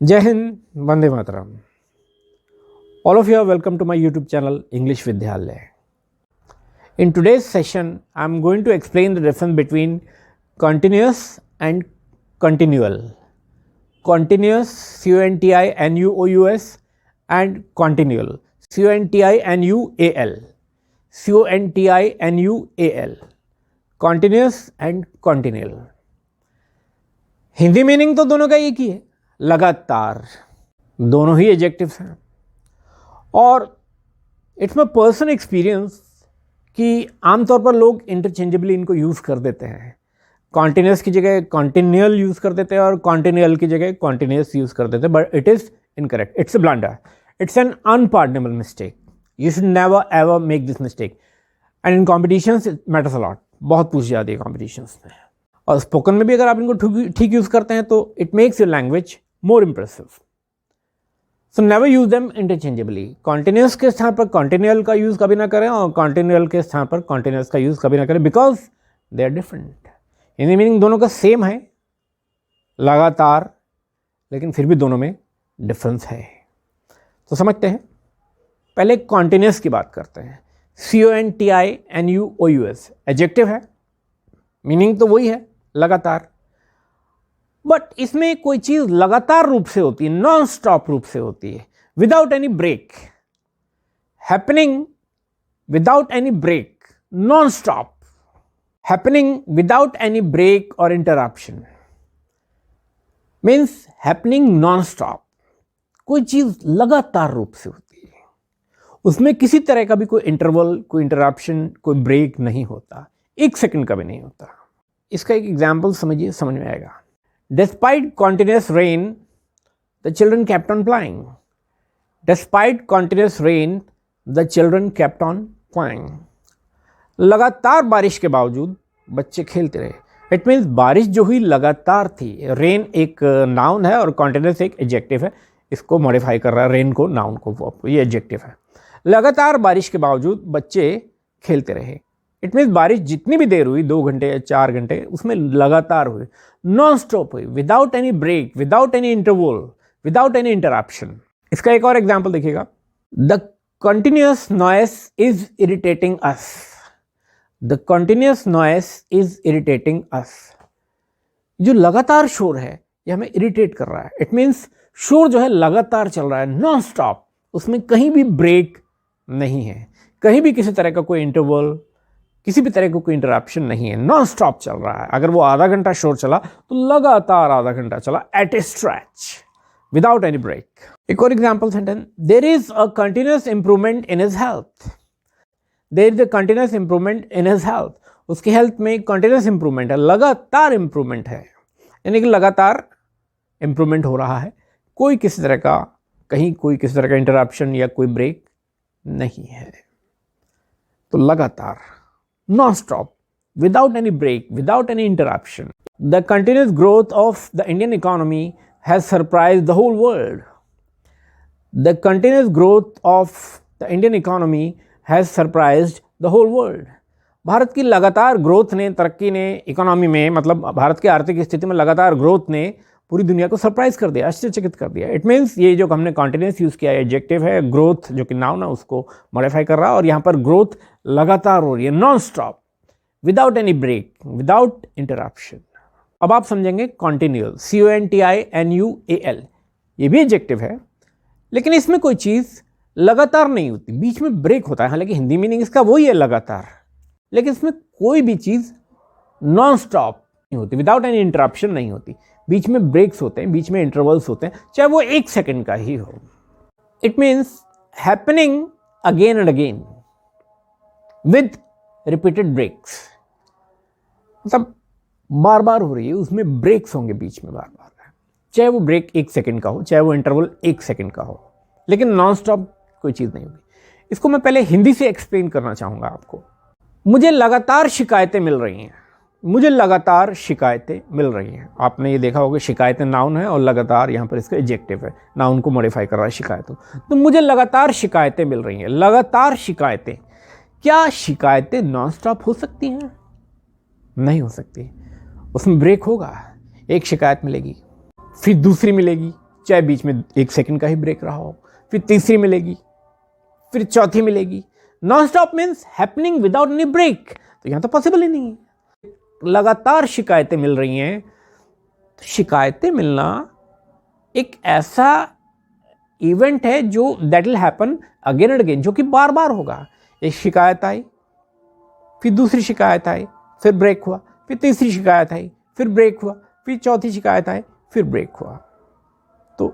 जय Hind, Vande Mataram. All of you are welcome to my YouTube channel English Vidyalaya. In today's session, I am going to explain the difference between continuous and continual. Continuous CONTINUOUS and continual CONTINUAL. CONTINUAL. Continuous and continual. Hindi meaning तो दोनों का एक ही है, लगातार। दोनों ही adjectives हैं और it's my personal experience कि आमतौर पर लोग इंटरचेंजेबली इनको यूज़ कर देते हैं। कॉन्टिन्यूस की जगह कॉन्टिन्यूअल यूज़ कर देते हैं और कॉन्टिन्यूअल की जगह कॉन्टिन्यूस यूज़ कर देते हैं, but it is incorrect. It's a blunder, it's an unpardonable mistake. You should never ever make this mistake and in competitions it matters a lot. बहुत पूछ जाती है कॉम्पिटिशन्स में, और स्पोकन में भी अगर आप इनको ठीक यूज़ करते हैं तो it makes your language more impressive. So never use them interchangeably. Continuous के स्थान पर कॉन्टिन्यूअल का यूज़ कभी ना करें और कॉन्टिन्यूअल के स्थान पर कॉन्टिन्यूस का यूज़ कभी ना करें, because they are different. Hindi meaning दोनों का सेम है, लगातार, लेकिन फिर भी दोनों में डिफरेंस है। तो समझते हैं। पहले कॉन्टिन्यूस की बात करते हैं। CONTINUOUS एडजेक्टिव है, मीनिंग तो वही है, लगातार। बट इसमें कोई चीज लगातार रूप से होती है, नॉन स्टॉप रूप से होती है, without any break, happening without any break, non stop, happening without any break और interruption, means happening non stop. कोई चीज लगातार रूप से होती है, उसमें किसी तरह का भी कोई इंटरवल, कोई इंटरप्शन, कोई ब्रेक नहीं होता, एक सेकंड का भी नहीं होता। इसका एक एग्जाम्पल समझिए, समझ में आएगा। Despite continuous rain, the children kept on playing. Despite continuous rain, the children kept on playing. लगातार बारिश के बावजूद बच्चे खेलते रहे। इट मीन्स बारिश जो हुई लगातार थी। रेन एक नाउन है और कॉन्टिन्यूस एक एडजेक्टिव है, इसको मॉडिफाई कर रहा है, रेन को, नाउन को, वर्ब को। ये एडजेक्टिव है। लगातार बारिश के बावजूद बच्चे खेलते रहे। इट मीन्स बारिश जितनी भी देर हुई, 2 घंटे या 4 घंटे, उसमें लगातार हुई, नॉन स्टॉप हुई, without any break, without any interval, without any interruption. इसका एक और एग्जाम्पल देखिएगा। The continuous noise is irritating us. The continuous noise is irritating us. जो लगातार शोर है ये हमें इरिटेट कर रहा है। इट मीन्स शोर जो है लगातार चल रहा है, नॉन स्टॉप, उसमें कहीं भी ब्रेक नहीं है, कहीं भी किसी तरह का कोई इंटरवल, किसी भी तरह का कोई इंटरप्शन नहीं है, नॉन स्टॉप चल रहा है। अगर वो आधा घंटा शोर चला तो लगातार आधा घंटा चला, at a stretch, without any break. एक और example sentence. There is a continuous improvement in his health. There is a continuous improvement in his health. उसकी हेल्थ में कंटिन्यूअस इंप्रूवमेंट है, लगातार इंप्रूवमेंट है, यानी कि लगातार इंप्रूवमेंट हो रहा है, कोई किसी तरह का, कहीं कोई किसी तरह का इंटरप्शन या कोई ब्रेक नहीं है। तो लगातार, non-stop, without any break, without any interruption. The continuous growth of the Indian economy has surprised the whole world. The continuous growth of the Indian economy has surprised the whole world. Bharat की लगातार growth ने, तरक्की ने, economy में, मतलब भारत की आर्थिक स्थिति में लगातार ग्रोथ ने पूरी दुनिया को सरप्राइज कर दिया, आश्चर्यचकित कर दिया। इट मीन्स ये जो हमने कॉन्टिन्यूस यूज़ किया है, एडजेक्टिव है, ग्रोथ जो कि नाउन है, उसको मॉडिफाई कर रहा है, और यहाँ पर ग्रोथ लगातार हो रही है, non stop, without any break, without interruption. अब आप समझेंगे कॉन्टिन्यूअल, CONTINUAL, ये भी एडजेक्टिव है, लेकिन इसमें कोई चीज़ लगातार नहीं होती, बीच में ब्रेक होता है। हालांकि हिंदी मीनिंग इसका वही है, लगातार, लेकिन इसमें कोई भी चीज़ नॉन स्टॉप नहीं होती, विदाउट एनी इंटरप्शन नहीं होती, बीच में ब्रेक्स होते हैं, बीच में इंटरवल्स होते हैं, चाहे वो 1 सेकंड का ही हो। It means happening again and again with repeated breaks, मतलब बार बार हो रही है, उसमें ब्रेक्स होंगे बीच में बार बार, चाहे वो ब्रेक 1 सेकंड का हो, चाहे वो इंटरवल 1 सेकंड का हो, लेकिन नॉन स्टॉप कोई चीज़ नहीं होगी। इसको मैं पहले हिंदी से एक्सप्लेन करना चाहूँगा आपको। मुझे लगातार शिकायतें मिल रही हैं, मुझे लगातार शिकायतें मिल रही हैं। आपने ये देखा होगा, शिकायतें नाउन है और लगातार यहाँ पर इसका एडजेक्टिव है, नाउन को मॉडिफाई कर रहा है, शिकायतों। तो मुझे लगातार शिकायतें मिल रही हैं, लगातार शिकायतें। क्या शिकायतें नॉन स्टॉप हो सकती हैं? नहीं हो सकती, उसमें ब्रेक होगा। एक शिकायत मिलेगी, फिर दूसरी मिलेगी, चाहे बीच में 1 सेकंड का ही ब्रेक रहा हो, फिर तीसरी मिलेगी, फिर चौथी मिलेगी। Non stop means happening without any break, तो यहाँ तो पॉसिबल ही नहीं है। लगातार शिकायतें मिल रही हैं, तो शिकायतें मिलना एक ऐसा इवेंट है जो that will happen again and again, जो कि बार बार होगा। एक शिकायत आई, फिर दूसरी शिकायत आई, फिर ब्रेक हुआ, फिर तीसरी शिकायत आई, फिर ब्रेक हुआ, फिर चौथी शिकायत आई, फिर ब्रेक हुआ। तो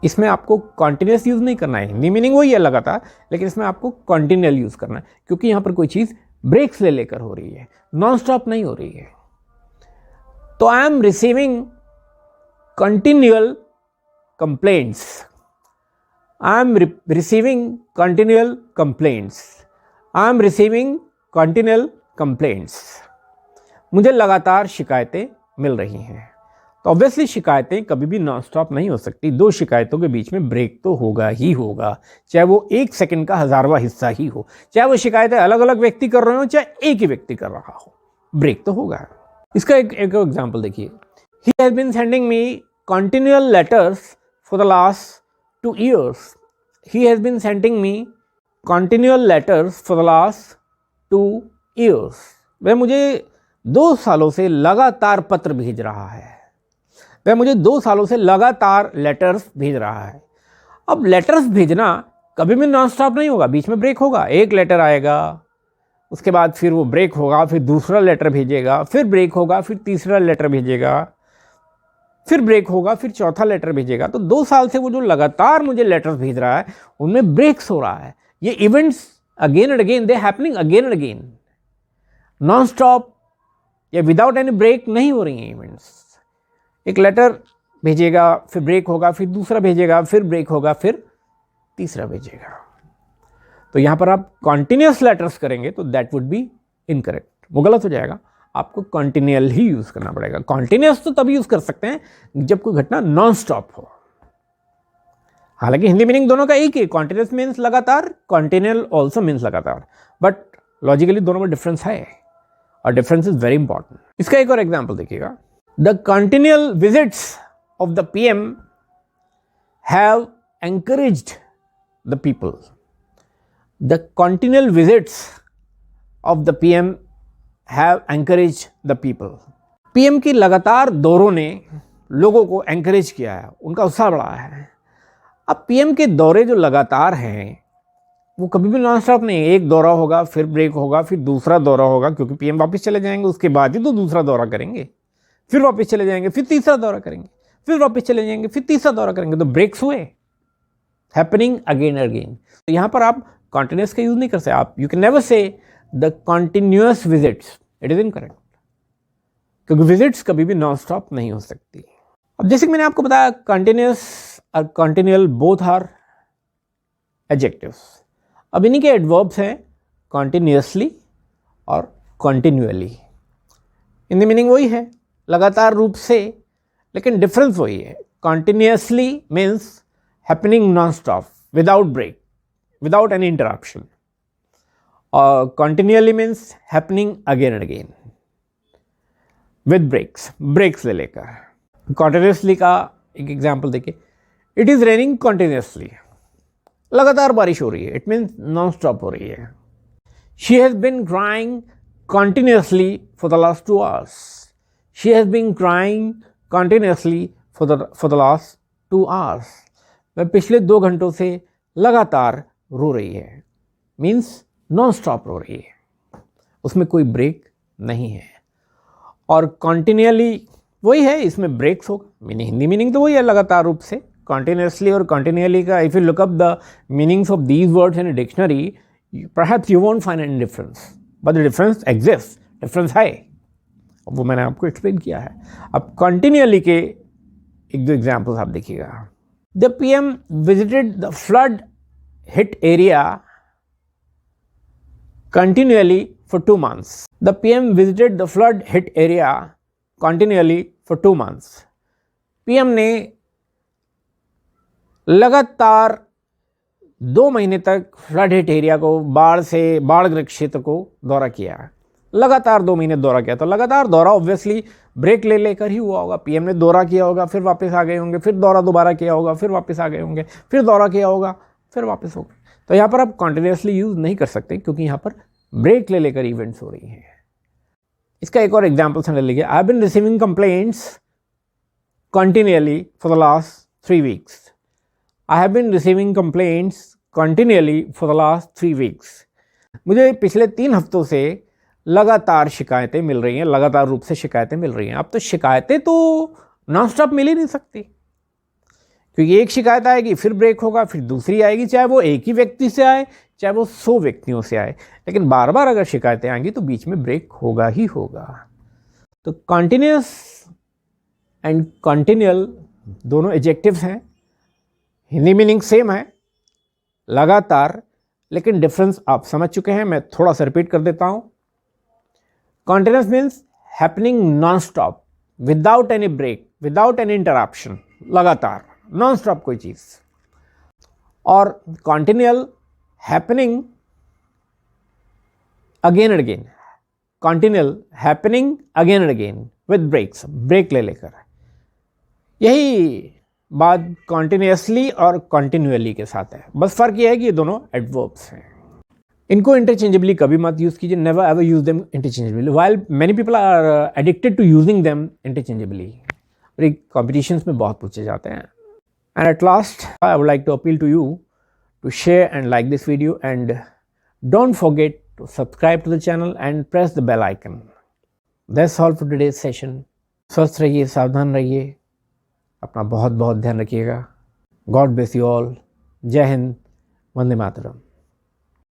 इसमें आपको कॉन्टिन्यूस यूज़ नहीं करना है। हिंदी मीनिंग वही है लगातार, लेकिन इसमें आपको कॉन्टिन्यूअल यूज़ करना है, क्योंकि यहाँ पर कोई चीज़ ब्रेक्स ले लेकर हो रही है, नॉन स्टॉप नहीं हो रही है। तो I am receiving continual complaints. I am receiving continual complaints. I am receiving continual complaints. मुझे लगातार शिकायतें मिल रही हैं। तो ऑब्वियसली शिकायतें कभी भी नॉन स्टॉप नहीं हो सकती। 2 शिकायतों के बीच में ब्रेक तो होगा ही होगा, चाहे वो 1 सेकंड का 1000वां हिस्सा ही हो, चाहे वो शिकायतें अलग अलग व्यक्ति कर रहे हो, चाहे एक ही व्यक्ति कर रहा हो, ब्रेक तो होगा। इसका एक एग्जाम्पल देखिए। He has been sending me continual letters for the last 2 years. He has been sending me continual letters for the last 2 years. वह मुझे 2 सालों से लगातार पत्र भेज रहा है। वह मुझे 2 सालों से लगातार लेटर्स भेज रहा है। अब लेटर्स भेजना कभी भी नॉन स्टॉप नहीं होगा, बीच में ब्रेक होगा। एक लेटर आएगा, उसके बाद फिर वो ब्रेक होगा, फिर दूसरा लेटर भेजेगा, फिर ब्रेक होगा, फिर तीसरा लेटर भेजेगा, फिर ब्रेक होगा, फिर चौथा लेटर भेजेगा। तो 2 साल से वो जो लगातार मुझे लेटर्स भेज रहा है, उनमें ब्रेक्स हो रहा है। ये events again and again, they happening again and again, non stop या विदाउट एनी ब्रेक नहीं हो रही हैं इवेंट्स। एक लेटर भेजेगा, फिर ब्रेक होगा, फिर दूसरा भेजेगा, फिर ब्रेक होगा, फिर तीसरा भेजेगा। तो यहाँ पर आप कॉन्टिन्यूस लेटर्स करेंगे तो दैट वुड बी इनकरेक्ट, वो गलत हो जाएगा। आपको कॉन्टिन्यूअल ही यूज करना पड़ेगा। कॉन्टिन्यूस तो तभी यूज कर सकते हैं जब कोई घटना नॉन स्टॉप हो। हालांकि हिंदी मीनिंग दोनों का एक ही, कॉन्टिन्यूस मीन्स लगातार, कॉन्टिन्यूअल ऑल्सो मीन्स लगातार, बट लॉजिकली दोनों में डिफरेंस है और डिफरेंस इज वेरी इंपॉर्टेंट। इसका एक और एग्जाम्पल देखिएगा। The continual visits of the PM have encouraged the people. The continual visits of the PM have encourage the people. PM की लगातार दौरों ने लोगों को एनकरेज किया है, उनका उत्साह बढ़ाया है। अब पीएम के दौरे जो लगातार हैं वो कभी भी नॉन स्टॉप नहीं है। एक दौरा होगा, फिर ब्रेक होगा, फिर दूसरा दौरा होगा, क्योंकि पीएम वापस चले जाएंगे, उसके बाद ही तो दूसरा दौरा करेंगे, फिर वापस चले जाएंगे, फिर तीसरा दौरा करेंगे, फिर वापस चले जाएंगे, फिर तीसरा दौरा करेंगे। तो ब्रेक्स हुए, हैपनिंग अगेन एंड अगेन। तो यहाँ पर आप कॉन्टिन्यूस का यूज नहीं कर सकते। आप you can never say the continuous visits, it is incorrect, क्योंकि विजिट्स कभी भी नॉन स्टॉप नहीं हो सकती। अब जैसे कि मैंने आपको बताया, कंटिन्यूअस और कॉन्टिन्यूअल बोथ आर एडजेक्टिव्स। अब इन्हीं के एडवर्ब्स हैं कॉन्टिन्यूअसली और कॉन्टिन्यूअली। इनकी मीनिंग वही है, लगातार रूप से, लेकिन डिफरेंस वही है। Continuously means happening non stop, without break, without any interruption, और continually means happening again and again with breaks, breaks ले लेकर। continuously का एक एग्जाम्पल देखिए। इट इज रेनिंग continuously, लगातार बारिश हो रही है, इट मीन्स नॉन स्टॉप हो रही है। She has been crying continuously for the last 2 hours. She has been crying continuously for the last 2 hours. वह पिछले 2 घंटों से लगातार रो रही है, मीन्स नॉन स्टॉप रो रही है, उसमें कोई ब्रेक नहीं है। और कॉन्टिन्यूअली वही है, इसमें ब्रेक्स होगा। मीनिंग, हिंदी मीनिंग तो वही है लगातार रूप से। कॉन्टिन्यूअसली और कॉन्टिन्यूअली का if you look up the meanings of these words in dictionary, perhaps you won't find any difference, but the difference exist, difference है, वो मैंने आपको एक्सप्लेन किया है। अब कॉन्टिन्यूअली के 1-2 एग्जाम्पल्स आप देखिएगा। The PM visited the flood hit area continually for 2 months. The PM visited the flood hit area continually for 2 months. PM ने लगातार 2 महीने तक फ्लड हिट एरिया को, बाढ़ ग्रस्त क्षेत्र को दौरा किया। लगातार 2 महीने दौरा किया, तो लगातार दौरा ऑब्वियसली ब्रेक ले लेकर ही हुआ होगा। पीएम ने दौरा किया होगा, फिर वापस आ गए होंगे, फिर दौरा दोबारा किया होगा, फिर वापस आ गए होंगे, फिर दौरा किया होगा, फिर वापस होगा। तो यहाँ पर आप कॉन्टिन्यूसली यूज़ नहीं कर सकते क्योंकि यहाँ पर ब्रेक ले लेकर इवेंट्स हो रही हैं। इसका एक और एग्जाम्पल समझ लीजिए। I have been receiving complaints continually for the last 3 weeks. I have been receiving complaints continually for the last 3 weeks. मुझे पिछले 3 हफ्तों से लगातार शिकायतें मिल रही हैं, लगातार रूप से शिकायतें मिल रही हैं। अब तो शिकायतें तो नॉन स्टॉप मिल ही नहीं सकती, क्योंकि एक शिकायत आएगी, फिर ब्रेक होगा, फिर दूसरी आएगी, चाहे वो एक ही व्यक्ति से आए, चाहे वो 100 व्यक्तियों से आए, लेकिन बार बार अगर शिकायतें आएंगी तो बीच में ब्रेक होगा ही होगा। तो कॉन्टिन्यूस एंड कॉन्टिन्यूअल दोनों एडजेक्टिव्स हैं, हिंदी मीनिंग सेम है, लगातार, लेकिन डिफरेंस आप समझ चुके हैं। मैं थोड़ा सा रिपीट कर देता हूं। Continuous means happening non stop, without any break, without any interruption, लगातार नॉन स्टॉप कोई चीज। और continual happening again and again, continual happening again and again with breaks, break ले लेकर। यही बात कॉन्टिन्यूसली और कॉन्टिन्यूअली के साथ है, बस फर्क ये है कि ये दोनों एडवर्ब्स हैं। इनको इंटरचेंजेबली कभी मत यूज कीजिए, never ever use them interchangeably, while many people are addicted to using them interchangeably. और कॉम्पिटिशन्स में बहुत पूछे जाते हैं। And at last I would like to appeal to you to share and like this video and don't forget to subscribe to the channel and press the bell icon. That's all for today's session. स्वस्थ रहिए, सावधान रहिए, अपना बहुत बहुत ध्यान रखिएगा। God bless you all. जय हिंद, वंदे मातरम।